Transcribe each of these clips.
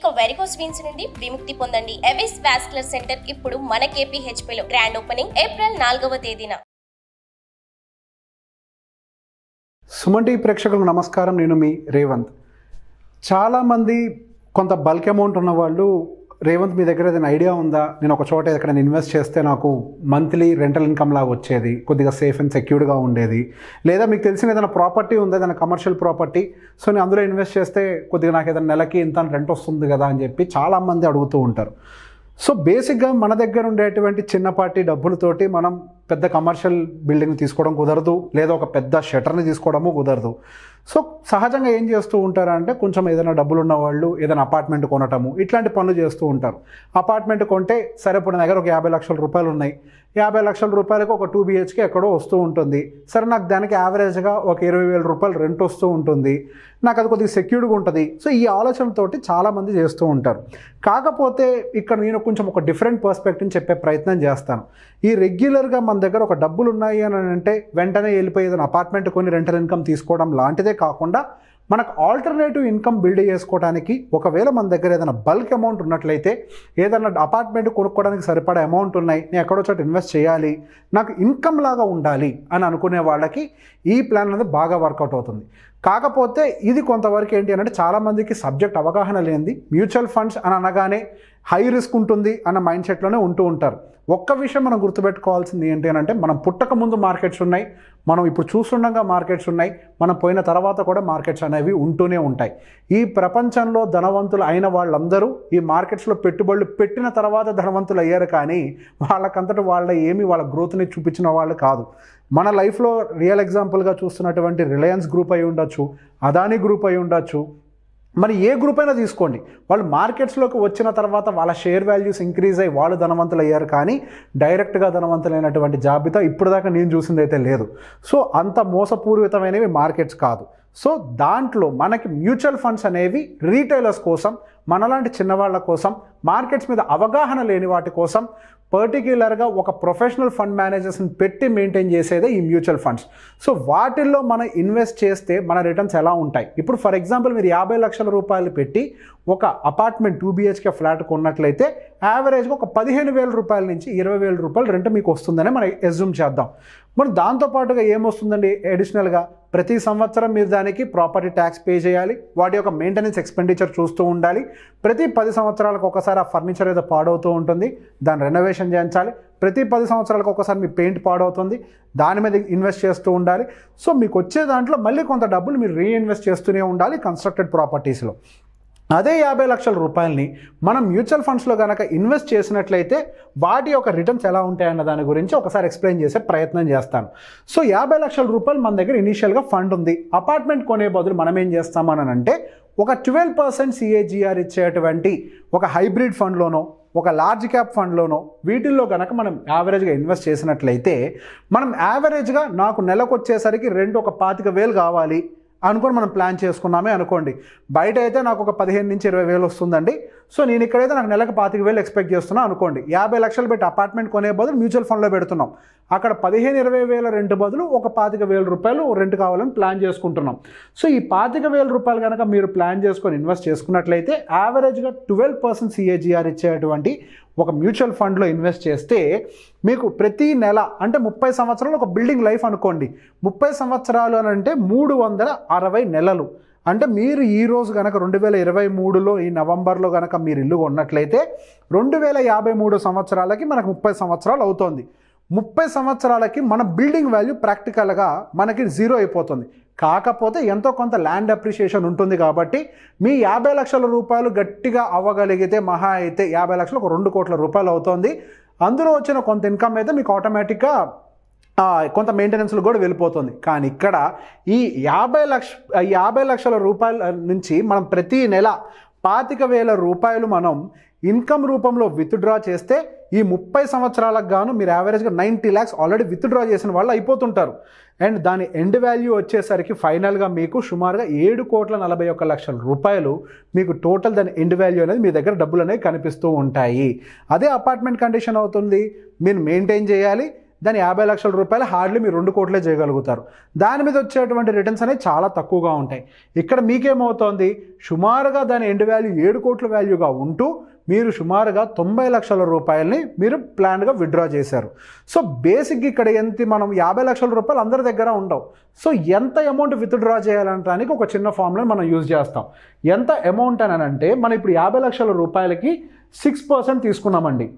ఇక varicose veins నుండి విముక్తి పొందండి. ఎవిస్ వాస్కులర్ సెంటర్ ఇప్పుడు మన KPHP లో గ్రాండ్ ఓపెనింగ్ ఏప్రిల్ 4వ తేదీన. సుమన్ టీవీ ప్రేక్షకులకు నమస్కారం. నేను మీ రేవంత్. చాలామంది కొంత బల్క్ అమౌంట్ ఉన్న వాళ్ళు, రేవంత్ మీ దగ్గర ఏదైనా ఐడియా ఉందా, నేను ఒక చోట ఎక్కడైనా ఇన్వెస్ట్ చేస్తే నాకు మంత్లీ రెంటల్ ఇన్కమ్ లాగా వచ్చేది, కొద్దిగా సేఫ్ అండ్ సెక్యూర్డ్గా ఉండేది, లేదా మీకు తెలిసిన ఏదైనా ప్రాపర్టీ ఉందా, ఏదైనా కమర్షియల్ ప్రాపర్టీ, సో నేను అందులో ఇన్వెస్ట్ చేస్తే కొద్దిగా నాకు ఏదైనా నెలకి ఇంత రెంట్ వస్తుంది కదా అని చెప్పి చాలామంది అడుగుతూ ఉంటారు. సో బేసిక్గా మన దగ్గర ఉండేటువంటి చిన్నపాటి డబ్బులతోటి మనం పెద్ద కమర్షియల్ బిల్డింగ్ తీసుకోవడం కుదరదు, లేదా ఒక పెద్ద షట్టర్ని తీసుకోవడము కుదరదు. సో సహజంగా ఏం చేస్తూ ఉంటారంటే, కొంచెం ఏదైనా డబ్బులు ఉన్న వాళ్ళు ఏదైనా అపార్ట్మెంట్ కొనటము, ఇట్లాంటి పనులు చేస్తూ ఉంటారు. అపార్ట్మెంట్ కొంటే సరే, ఇప్పుడు నా దగ్గర ఒక 50 లక్షల రూపాయలు ఉన్నాయి, 50 లక్షల రూపాయలకు ఒక 2 BHK ఎక్కడో వస్తూ ఉంటుంది. సరే, నాకు దానికి యావరేజ్గా ఒక 20,000 రూపాయలు రెంట్ వస్తూ ఉంటుంది, నాకు అది కొద్దిగా సెక్యూర్డ్గా ఉంటుంది. సో ఈ ఆలోచనతోటి చాలామంది చేస్తూ ఉంటారు. కాకపోతే ఇక్కడ నేను కొంచెం ఒక డిఫరెంట్ పర్స్పెక్టివ్ని చెప్పే ప్రయత్నం చేస్తాను. ఈ రెగ్యులర్గా మన దగ్గర ఒక డబ్బులు ఉన్నాయి అని అంటే వెంటనే వెళ్ళిపోయి ఏదైనా అపార్ట్మెంట్ కొని రెంటల్ ఇన్కమ్ తీసుకోవడం లాంటిదే కాకుండా, మనకు ఆల్టర్నేటివ్ ఇన్కమ్ బిల్డ్ చేసుకోవడానికి ఒకవేళ మన దగ్గర ఏదైనా బల్క్ అమౌంట్ ఉన్నట్లయితే, ఏదైనా అపార్ట్మెంట్ కొనుక్కోవడానికి సరిపడా అమౌంట్ ఉన్నాయి, నేను ఎక్కడో చోట ఇన్వెస్ట్ చేయాలి, నాకు ఇన్కమ్ లాగా ఉండాలి అని అనుకునే వాళ్ళకి ఈ ప్లాన్ అనేది బాగా వర్కౌట్ అవుతుంది. కాకపోతే ఇది కొంతవరకు ఏంటి అంటే, చాలామందికి సబ్జెక్ట్ అవగాహన లేనిది, మ్యూచువల్ ఫండ్స్ అని అనగానే హై రిస్క్ ఉంటుంది అన్న మైండ్ సెట్లోనే ఉంటూ ఉంటారు. ఒక్క విషయం మనం గుర్తుపెట్టుకోవాల్సింది ఏంటి అంటే, మనం పుట్టక ముందు మార్కెట్స్ ఉన్నాయి, మనం ఇప్పుడు చూస్తుండగా మార్కెట్స్ ఉన్నాయి, మనం పోయిన తర్వాత కూడా మార్కెట్స్ అనేవి ఉంటూనే ఉంటాయి. ఈ ప్రపంచంలో ధనవంతులు అయిన వాళ్ళందరూ ఈ మార్కెట్స్లో పెట్టుబడులు పెట్టిన తర్వాత ధనవంతులు అయ్యారు, కానీ వాళ్ళకంతటా వాళ్ళ గ్రోత్ని చూపించిన వాళ్ళు కాదు. మన లైఫ్లో రియల్ ఎగ్జాంపుల్గా చూస్తున్నటువంటి రిలయన్స్ గ్రూప్ అయి ఉండొచ్చు, అదానీ గ్రూప్ అయి ఉండొచ్చు, మరి ఏ గ్రూప్ అయినా తీసుకోండి, వాళ్ళు మార్కెట్స్లోకి వచ్చిన తర్వాత వాళ్ళ షేర్ వాల్యూస్ ఇంక్రీజ్ అయ్యి వాళ్ళు ధనవంతులు అయ్యారు, కానీ డైరెక్ట్గా ధనవంతులైనటువంటి జాబితా ఇప్పుడు దాకా నేను చూసింది అయితే లేదు. సో అంత మోసపూరితమైనవి మార్కెట్స్ కాదు. సో దాంట్లో మనకి మ్యూచువల్ ఫండ్స్ అనేవి రీటైలర్స్ కోసం, మనలాంటి చిన్నవాళ్ళ కోసం, మార్కెట్స్ మీద అవగాహన లేని వాటి కోసం, పర్టిక్యులర్గా ఒక ప్రొఫెషనల్ ఫండ్ మేనేజర్స్ని పెట్టి మెయింటైన్ చేసేదే ఈ మ్యూచువల్ ఫండ్స్. సో వాటిల్లో మనం ఇన్వెస్ట్ చేస్తే మన రిటర్న్స్ ఎలా ఉంటాయి? ఇప్పుడు ఫర్ ఎగ్జాంపుల్ మీరు 50 లక్షల రూపాయలు పెట్టి ఒక అపార్ట్మెంట్ 2 BHK ఫ్లాట్ కొన్నట్లయితే యావరేజ్గా ఒక 15,000 రూపాయల నుంచి 20,000 రూపాయలు రెంట్ మీకు వస్తుందని మనం ఎజ్యూమ్ చేద్దాం. మరి దాంతోపాటుగా ఏమొస్తుందండి అడిషనల్గా? ప్రతి సంవత్సరం మీరు దానికి ప్రాపర్టీ ట్యాక్స్ పే చేయాలి, వాటి యొక్క మెయింటెనెన్స్ ఎక్స్పెండిచర్ చూస్తూ ఉండాలి, ప్రతి 10 సంవత్సరాలకు ఒకసారి ఆ ఫర్నిచర్ ఏదో పాడవుతూ ఉంటుంది, దాన్ని రెనోవేషన్ చేయించాలి, ప్రతి 10 సంవత్సరాలకు ఒకసారి మీ పెయింట్ పాడవుతుంది, దాని మీద ఇన్వెస్ట్ చేస్తూ ఉండాలి. సో మీకు వచ్చే దాంట్లో మళ్ళీ కొంత డబ్బులు మీరు రీఇన్వెస్ట్ చేస్తూనే ఉండాలి కన్స్ట్రక్టెడ్ ప్రాపర్టీస్లో. అదే 50 లక్షల రూపాయలని మనం మ్యూచువల్ ఫండ్స్లో కనుక ఇన్వెస్ట్ చేసినట్లయితే వాటి యొక్క రిటర్న్స్ ఎలా ఉంటాయన్న దాని గురించి ఒకసారి ఎక్స్ప్లెయిన్ చేసే ప్రయత్నం చేస్తాను. సో 50 లక్షల రూపాయలు మన దగ్గర ఇనీషియల్గా ఫండ్ ఉంది, అపార్ట్మెంట్ కొనే బదులు మనం ఏం చేస్తామని అంటే, ఒక 12% CAGR ఇచ్చేటువంటి ఒక హైబ్రిడ్ ఫండ్లోనో, ఒక లార్జ్ క్యాప్ ఫండ్లోనో, వీటిల్లో కనుక మనం యావరేజ్గా ఇన్వెస్ట్ చేసినట్లయితే, మనం యావరేజ్గా నాకు నెలకు వచ్చేసరికి రెంట్ ఒక 25,000 కావాలి అనుకొని మనం ప్లాన్ చేసుకున్నామే అనుకోండి. బయట అయితే నాకు ఒక 15,000 నుంచి 20,000 వస్తుందండి, సో నేను ఇక్కడైతే నాకు నెలకు 25,000 ఎక్స్పెక్ట్ చేస్తున్నా అనుకోండి. 50 లక్షలు పెట్టి అపార్ట్మెంట్ కొనే బదులు మ్యూచువల్ ఫండ్లో పెడుతున్నాం, అక్కడ 15,000-20,000 రెంట్ బదులు ఒక 25,000 రూపాయలు రెంట్ కావాలని ప్లాన్ చేసుకుంటున్నాం. సో ఈ 25,000 రూపాయలు కనుక మీరు ప్లాన్ చేసుకొని ఇన్వెస్ట్ చేసుకున్నట్లయితే యావరేజ్గా 12% CAGR ఇచ్చేటువంటి ఒక మ్యూచువల్ ఫండ్లో ఇన్వెస్ట్ చేస్తే మీకు ప్రతి నెల, అంటే 30 సంవత్సరాలు ఒక బిల్డింగ్ లైఫ్ అనుకోండి, 30 సంవత్సరాలు అని అంటే 360 నెలలు. అంటే మీరు ఈరోజు కనుక 2023లో ఈ నవంబర్లో కనుక మీరు ఇల్లు కొన్నట్లయితే 2053 సంవత్సరాలకి మనకు 30 సంవత్సరాలు అవుతుంది. 30 సంవత్సరాలకి మన బిల్డింగ్ వాల్యూ ప్రాక్టికల్గా మనకి 0 అయిపోతుంది. కాకపోతే ఎంతో కొంత ల్యాండ్ అప్రిషియేషన్ ఉంటుంది కాబట్టి మీ 50 లక్షల రూపాయలు గట్టిగా అవ్వగలిగితే మహా అయితే 50 లక్షలు ఒక 2 కోట్ల రూపాయలు అవుతుంది. అందులో వచ్చిన కొంత ఇన్కమ్ అయితే మీకు ఆటోమేటిక్గా కొంత మెయింటెనెన్స్లు కూడా వెళ్ళిపోతుంది. కానీ ఇక్కడ ఈ 50 లక్షల రూపాయల నుంచి మనం ప్రతి నెల 25,000 రూపాయలు మనం ఇన్కమ్ రూపంలో విత్డ్రా చేస్తే ఈ 30 సంవత్సరాలకు గాను మీరు యావరేజ్గా 90 lakhs ఆల్రెడీ విత్డ్రా చేసిన వాళ్ళు అయిపోతుంటారు. అండ్ దాని ఎండ్ వాల్యూ వచ్చేసరికి ఫైనల్గా మీకు సుమారుగా 7,41,00,000 రూపాయలు మీకు టోటల్ దాని ఎండ్ వాల్యూ అనేది మీ దగ్గర డబ్బులు అనేవి కనిపిస్తూ ఉంటాయి. అదే అపార్ట్మెంట్ కండిషన్ అవుతుంది, మీరు మెయింటైన్ చేయాలి, దాని 50 లక్షల రూపాయలు హార్డ్లీ మీరు 2 కోట్లే చేయగలుగుతారు. దాని మీద వచ్చేటువంటి రిటర్న్స్ అనేవి చాలా తక్కువగా ఉంటాయి. ఇక్కడ మీకేమవుతోంది, సుమారుగా దాని ఎండ్ వాల్యూ 7 కోట్ల వాల్యూగా ఉంటూ మీరు సుమారుగా 90 లక్షల రూపాయలని మీరు ప్లాన్గా విత్డ్రా చేశారు. సో బేసిక్గా ఇక్కడ మనం 50 లక్షల రూపాయలు అందరి దగ్గర ఉండవు. సో ఎంత అమౌంట్ విత్డ్రా చేయాలనడానికి ఒక చిన్న ఫార్ములా మనం యూజ్ చేస్తాం. ఎంత అమౌంట్ అని అంటే మనం ఇప్పుడు 50 లక్షల రూపాయలకి 6% తీసుకున్నామండి.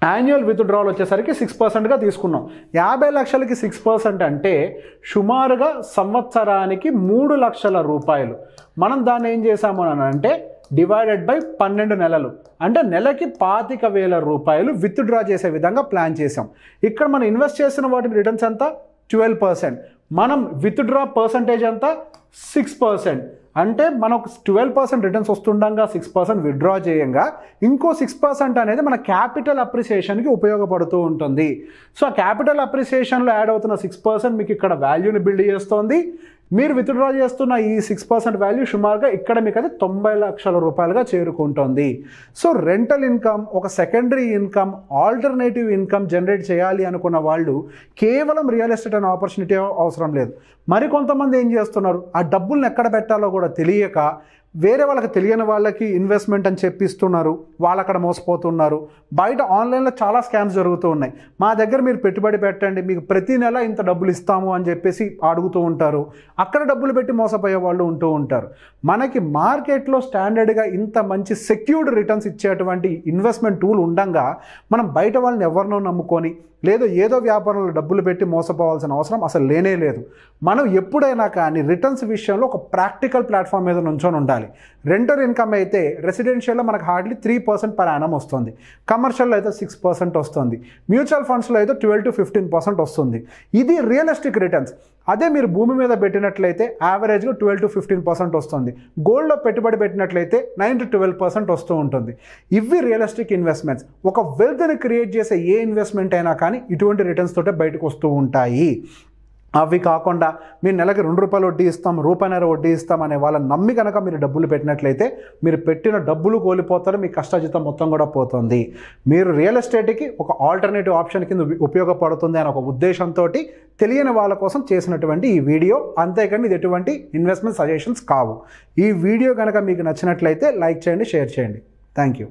యాన్యువల్ విత్డ్రాల్ వచ్చేసరికి 6%గా తీసుకున్నాం. 50 లక్షలకి 6% అంటే సుమారుగా సంవత్సరానికి 3 లక్షల రూపాయలు. మనం దాన్ని ఏం చేసాము అని అంటే డివైడెడ్ బై 12 నెలలు, అంటే నెలకి 25,000 రూపాయలు విత్డ్రా చేసే విధంగా ప్లాన్ చేసాం. ఇక్కడ మనం ఇన్వెస్ట్ చేసిన వాటి రిటర్న్స్ ఎంత 12%, మనం విత్డ్రా పర్సంటేజ్ ఎంత 6%. అంటే మనకు 12% రిటర్న్స్ వస్తుండగా 6% విత్డ్రా చేయంగా ఇంకో 6% అనేది మన క్యాపిటల్ అప్రిసియేషన్కి ఉపయోగపడుతూ ఉంటుంది. సో ఆ క్యాపిటల్ అప్రిసియేషన్లో యాడ్ అవుతున్న 6% మీకు ఇక్కడ వాల్యూని బిల్డ్ చేస్తుంది. మీరు విత్డ్రా చేస్తున్న ఈ 6% వాల్యూ సుమారుగా ఇక్కడ మీకు అది 90 లక్షల రూపాయలుగా చేరుకుంటుంది. సో రెంటల్ ఇన్కమ్, ఒక secondary income, alternative income generate చేయాలి అనుకున్న వాళ్ళు కేవలం రియల్ ఎస్టేట్ అనే ఆపర్చునిటీ అవసరం లేదు. మరికొంతమంది ఏం చేస్తున్నారు, ఆ డబ్బుల్ని ఎక్కడ పెట్టాలో కూడా తెలియక వేరే వాళ్ళకి తెలియని వాళ్ళకి ఇన్వెస్ట్మెంట్ అని చెప్పిస్తున్నారు, వాళ్ళు అక్కడ మోసపోతున్నారు. బయట ఆన్లైన్లో చాలా స్కామ్స్ జరుగుతూ ఉన్నాయి. మా దగ్గర మీరు పెట్టుబడి పెట్టండి, మీకు ప్రతి నెల ఇంత డబ్బులు ఇస్తాము అని చెప్పేసి అడుగుతూ ఉంటారు. అక్కడ డబ్బులు పెట్టి మోసపోయే వాళ్ళు ఉంటూ ఉంటారు. మనకి మార్కెట్లో స్టాండర్డ్గా ఇంత మంచి సెక్యూర్డ్ రిటర్న్స్ ఇచ్చేటువంటి ఇన్వెస్ట్మెంట్ టూల్ ఉండగా మనం బయట వాళ్ళని ఎవరినో నమ్ముకొని లేదో ఏదో వ్యాపారంలో డబ్బులు పెట్టి మోసపోవాల్సిన అవసరం అసలు లేనే లేదు. మనం ఎప్పుడైనా కానీ రిటర్న్స్ విషయంలో ఒక ప్రాక్టికల్ ప్లాట్ఫామ్ మీద నుంచొని ఉండాలి. రెంటల్ ఇన్కమ్ అయితే రెసిడెన్షియల్లో మనకు హార్డ్లీ 3% పర్ యానం వస్తుంది, కమర్షియల్లో అయితే 6% వస్తుంది, మ్యూచువల్ ఫండ్స్లో అయితే 12 to 15% వస్తుంది. ఇది రియలిస్టిక్ రిటర్న్స్. అదే మీరు భూమి మీద పెట్టినట్లయితే యావరేజ్గా 12 to 15% వస్తుంది. గోల్డ్లో పెట్టుబడి పెట్టినట్లయితే 9 to 12% వస్తూ ఉంటుంది. ఇవి రియలిస్టిక్ ఇన్వెస్ట్మెంట్స్. ఒక వెల్త్ని క్రియేట్ చేసే ఏ ఇన్వెస్ట్మెంట్ అయినా కానీ ఇటువంటి రిటర్న్స్ తోటే బయటకు వస్తూ ఉంటాయి. అవి కాకుండా మీరు నెలకి ₹2 వడ్డీ ఇస్తాం, ₹1.5 వడ్డీ ఇస్తాం అనే వాళ్ళని నమ్మి కనుక మీరు డబ్బులు పెట్టినట్లయితే మీరు పెట్టిన డబ్బులు కోల్పోతారు, మీ కష్టజీతం మొత్తం కూడా పోతుంది. మీరు రియల్ ఎస్టేట్కి ఒక ఆల్టర్నేటివ్ ఆప్షన్ కింద ఉపయోగపడుతుంది అనే ఒక ఉద్దేశంతో తెలియని వాళ్ళ కోసం చేసినటువంటి ఈ వీడియో. అంతేకాని ఇది ఎటువంటి ఇన్వెస్ట్మెంట్ సజెషన్స్ కావు. ఈ వీడియో కనుక మీకు నచ్చినట్లయితే లైక్ చేయండి, షేర్ చేయండి. Thank you.